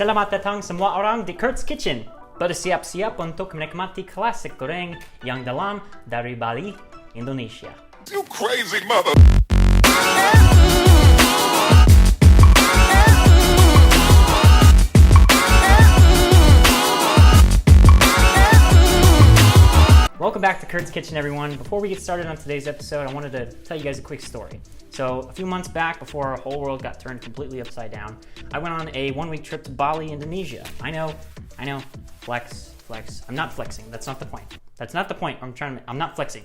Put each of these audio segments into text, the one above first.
Selamat datang semua orang di Curt'S Kitchen. Bersiap-siap untuk menikmati klasik goreng yang dalam dari Bali, Indonesia. You crazy mother... Welcome back to Curt'S Kitchen, everyone. Before we get started on today's episode, I wanted to tell you guys a quick story. So, a few months back, before our whole world got turned completely upside down, I went on a one-week trip to Bali, Indonesia. I know, flex. I'm not flexing. That's not the point. I'm not flexing.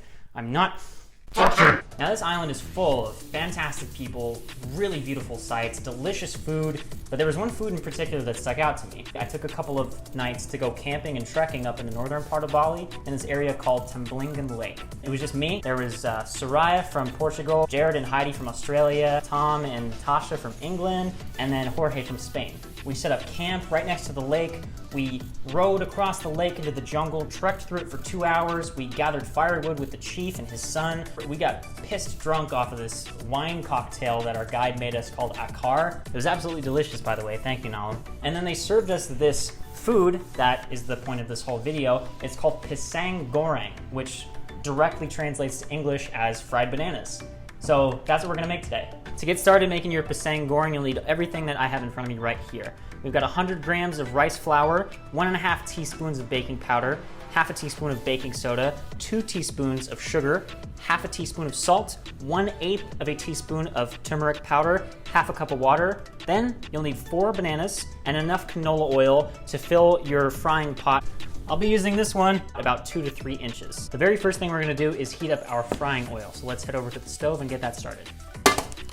Now, this island is full of fantastic people, really beautiful sights, delicious food, but there was one food in particular that stuck out to me. I took a couple of nights to go camping and trekking up in the northern part of Bali in this area called Tembelingan Lake. It was just me. There was Soraya from Portugal, Jared and Heidi from Australia, Tom and Tasha from England, and then Jorge from Spain. We set up camp right next to the lake. We rode across the lake into the jungle, trekked through it for 2 hours. We gathered firewood with the chief and his son. We got pissed drunk off of this wine cocktail that our guide made us called Akar. It was absolutely delicious, by the way. Thank you, Nalam. And then they served us this food that is the point of this whole video. It's called Pisang Goreng, which directly translates to English as fried bananas. So that's what we're gonna make today. To get started making your pisang goreng, you'll need everything that I have in front of me right here. We've got 100 grams of rice flour, 1.5 teaspoons of baking powder, half a teaspoon of baking soda, 2 teaspoons of sugar, half a teaspoon of salt, 1/8 of a teaspoon of turmeric powder, half a cup of water. Then you'll need 4 bananas and enough canola oil to fill your frying pot. I'll be using this one about 2 to 3 inches. The very first thing we're gonna do is heat up our frying oil. So let's head over to the stove and get that started.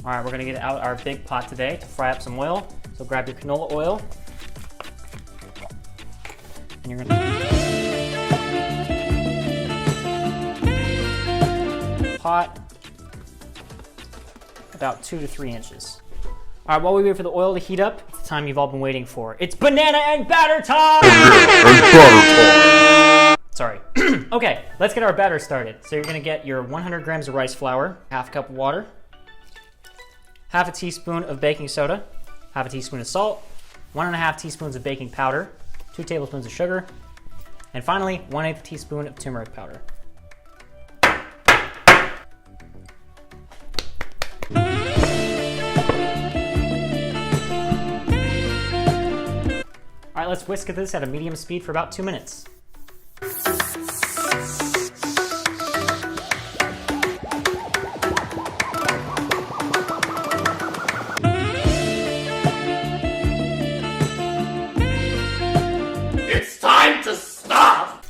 All right, we're gonna get out our big pot today to fry up some oil. So grab your canola oil. And you're gonna pot about 2 to 3 inches. All right, while we wait for the oil to heat up, it's the time you've all been waiting for. It's banana and batter time! Sorry. Okay, let's get our batter started. So you're gonna get your 100 grams of rice flour, half a cup of water, half a teaspoon of baking soda, half a teaspoon of salt, 1.5 teaspoons of baking powder, 2 tablespoons of sugar, and finally, 1/8 teaspoon of turmeric powder. All right, let's whisk this at a medium speed for about 2 minutes. It's time to stop!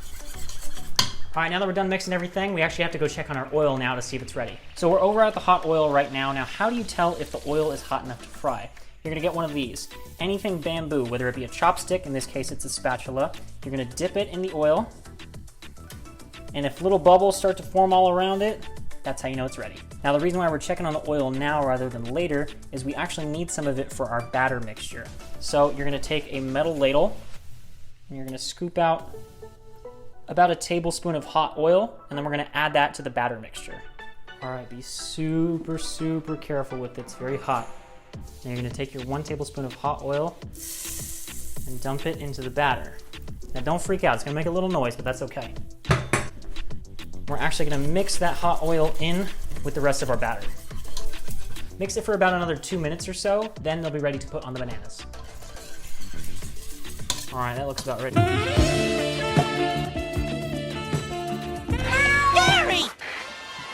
All right, now that we're done mixing everything, we actually have to go check on our oil now to see if it's ready. So we're over at the hot oil right now. Now, how do you tell if the oil is hot enough to fry? You're gonna get one of these. Anything bamboo, whether it be a chopstick, in this case it's a spatula, you're gonna dip it in the oil, and if little bubbles start to form all around it, that's how you know it's ready. Now, the reason why we're checking on the oil now rather than later is we actually need some of it for our batter mixture. So you're gonna take a metal ladle, and you're gonna scoop out about a tablespoon of hot oil, and then we're gonna add that to the batter mixture. All right, be super, super careful with it, it's very hot. Now you're gonna take your 1 tablespoon of hot oil and dump it into the batter. Now don't freak out, it's gonna make a little noise, but that's okay. We're actually gonna mix that hot oil in with the rest of our batter. Mix it for about another 2 minutes or so, then they'll be ready to put on the bananas. All right, that looks about ready. Gary!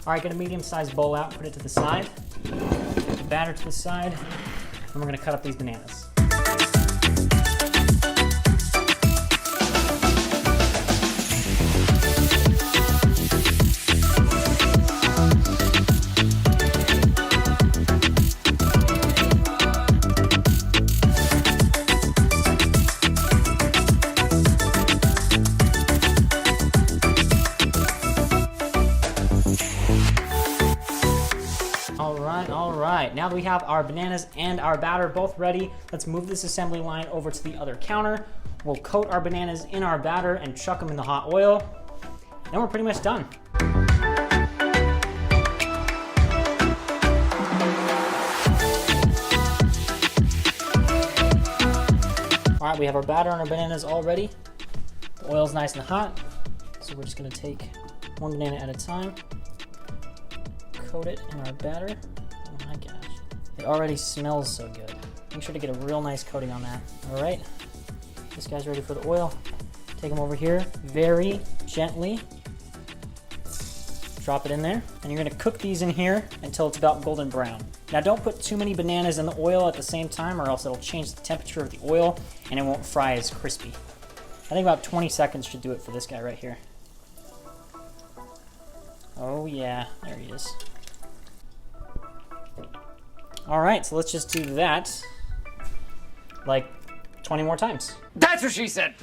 All right, get a medium-sized bowl out, put it to the side. Put the batter to the side, and we're gonna cut up these bananas. All right, now that we have our bananas and our batter both ready, let's move this assembly line over to the other counter. We'll coat our bananas in our batter and chuck them in the hot oil. Then we're pretty much done. All right, we have our batter and our bananas all ready. The oil's nice and hot, so we're just gonna take one banana at a time, coat it in our batter. Oh my gosh, it already smells so good. Make sure to get a real nice coating on that. All right, this guy's ready for the oil. Take them over here, very gently. Drop it in there, and you're gonna cook these in here until it's about golden brown. Now don't put too many bananas in the oil at the same time or else it'll change the temperature of the oil and it won't fry as crispy. I think about 20 seconds should do it for this guy right here. Oh yeah, there he is. All right, so let's just do that like 20 more times. That's what she said.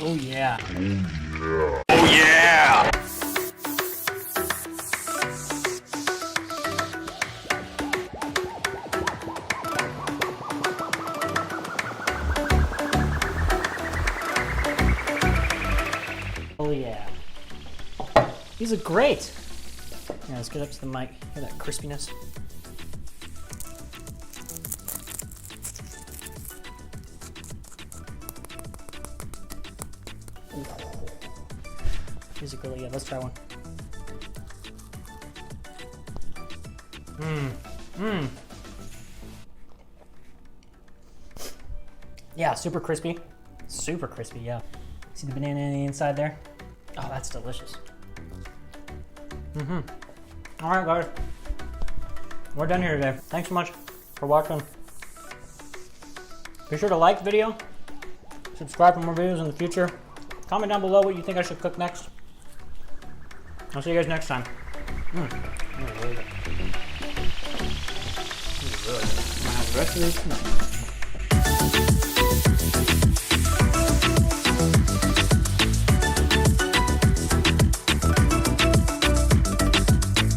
Oh yeah. Oh yeah! Oh yeah. These look great. Yeah, let's get up to the mic. Hear that crispiness? Ooh. These look really good. Let's try one. Yeah, super crispy. Super crispy, yeah. See the banana in the inside there? Oh, that's delicious. All right, guys. We're done here today. Thanks so much for watching. Be sure to like the video, subscribe for more videos in the future. Comment down below what you think I should cook next. I'll see you guys next time. Really good. Really good. I'm gonna have the rest of this tonight.